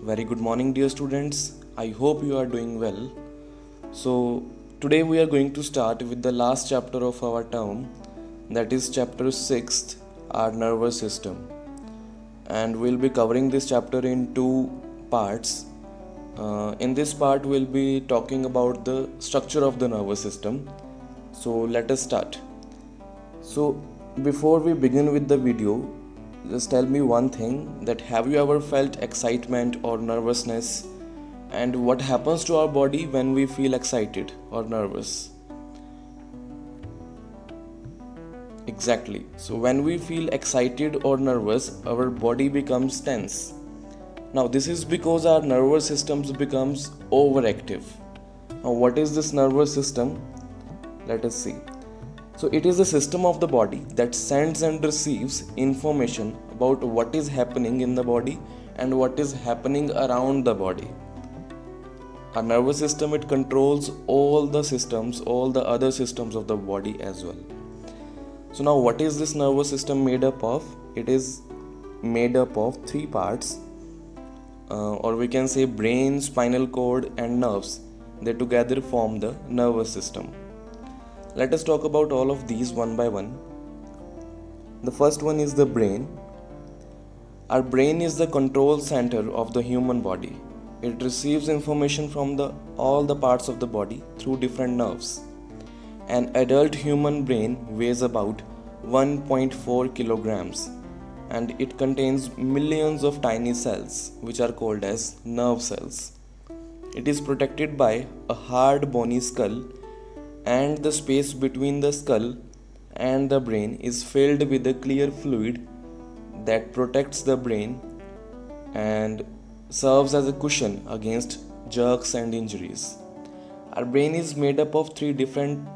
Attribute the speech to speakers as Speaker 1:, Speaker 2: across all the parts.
Speaker 1: Very good morning, dear students. I hope you are doing well. So, today we are going to start with the last chapter of our term, that is, chapter 6, our nervous system. And we'll be covering this chapter in two parts. In this part, we'll be talking about the structure of the nervous system. So, let us start. So, before we begin with the video, just tell me one thing, that have you ever felt excitement or nervousness, and what happens to our body when we feel excited or nervous? Exactly. So when we feel excited or nervous, our body becomes tense. Now this is because our nervous systems becomes overactive. Now what is this nervous system? Let us see. So it is a system of the body that sends and receives information about what is happening in the body and what is happening around the body. Our nervous system, it controls all the systems, all the other systems of the body as well. So now what is this nervous system made up of? It is made up of three parts, or we can say brain, spinal cord and nerves. They together form the nervous system. Let us talk about all of these one by one. The first one is the brain. Our brain is the control center of the human body. It receives information from all the parts of the body through different nerves. An adult human brain weighs about 1.4 kilograms and it contains millions of tiny cells which are called as nerve cells. It is protected by a hard bony skull, and the space between the skull and the brain is filled with a clear fluid that protects the brain and serves as a cushion against jerks and injuries. Our brain is made up of three different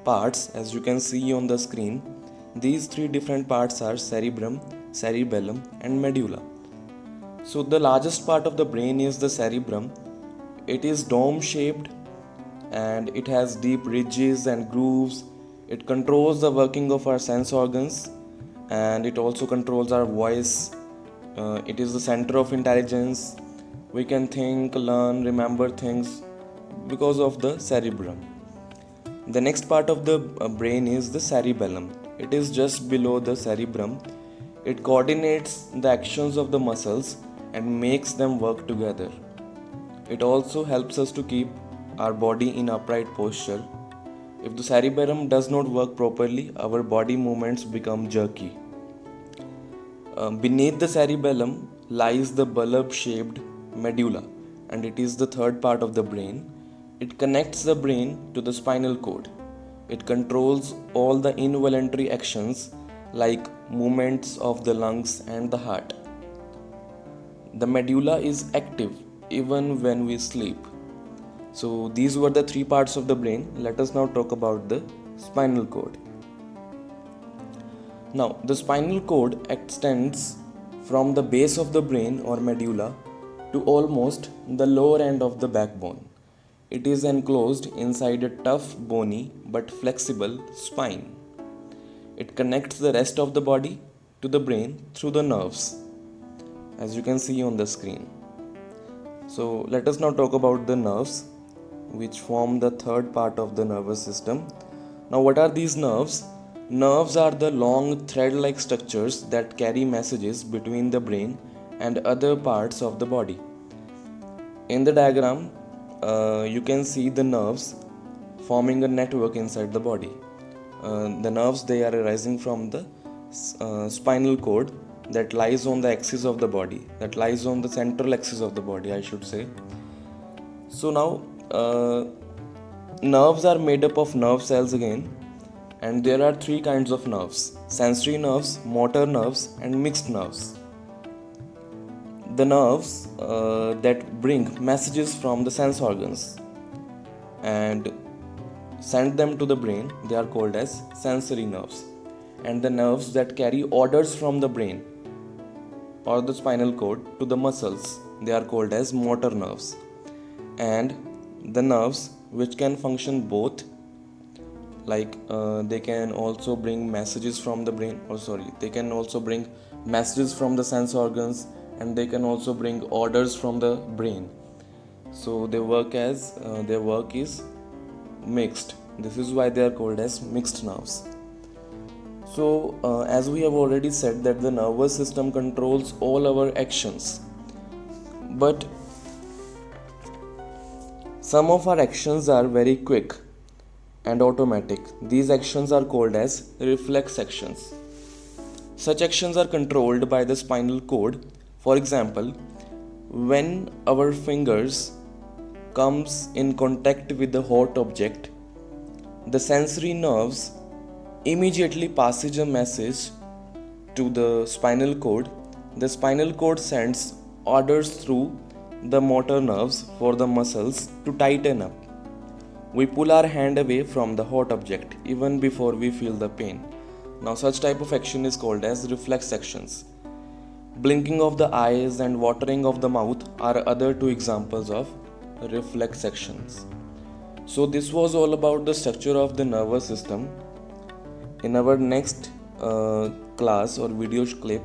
Speaker 1: parts, as you can see on the screen. These three different parts are cerebrum, cerebellum and medulla. So the largest part of the brain is the cerebrum. It is dome shaped and it has deep ridges and grooves. It controls the working of our sense organs and it also controls our voice. It is the center of intelligence. We can think, learn, remember things because of the cerebrum. The next part of the brain is the cerebellum. It is just below the cerebrum. It coordinates the actions of the muscles and makes them work together. It also helps us to keep our body in upright posture. If the cerebellum does not work properly, our body movements become jerky. Beneath the cerebellum lies the bulb-shaped medulla, and it is the third part of the brain. It connects the brain to the spinal cord. It controls all the involuntary actions like movements of the lungs and the heart. The medulla is active even when we sleep. So these were the three parts of the brain. Let us now talk about the spinal cord. Now, the spinal cord extends from the base of the brain or medulla to almost the lower end of the backbone. It is enclosed inside a tough, bony but flexible spine. It connects the rest of the body to the brain through the nerves, as you can see on the screen. So, let us now talk about the nerves, which form the third part of the nervous system. Now, what are these nerves? Nerves are the long thread-like structures that carry messages between the brain and other parts of the body. In the diagram, you can see the nerves forming a network inside the body. The nerves, they are arising from the spinal cord that lies on the axis of the body, that lies on the central axis of the body, I should say. So now, nerves are made up of nerve cells again, and there are three kinds of nerves: sensory nerves, motor nerves and mixed nerves. The nerves that bring messages from the sense organs and send them to the brain, they are called as sensory nerves. And the nerves that carry orders from the brain or the spinal cord to the muscles, they are called as motor nerves. And the nerves which can function both, like they can also bring messages from the brain, they can also bring messages from the sense organs and they can also bring orders from the brain. So their work is mixed. This is why they are called as mixed nerves. So as we have already said that the nervous system controls all our actions, but some of our actions are very quick and automatic. These actions are called as reflex actions. Such actions are controlled by the spinal cord. For example, when our fingers comes in contact with the hot object, the sensory nerves immediately passes a message to the spinal cord. The spinal cord sends orders through the motor nerves for the muscles to tighten up. We pull our hand away from the hot object even before we feel the pain. Now such type of action is called as reflex actions. Blinking of the eyes and watering of the mouth are other two examples of reflex actions. So this was all about the structure of the nervous system. In our next class or video clip,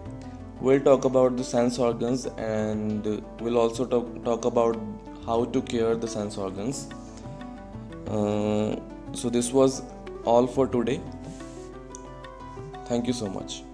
Speaker 1: we'll talk about the sense organs, and we'll also talk about how to care the sense organs. So this was all for today. Thank you so much.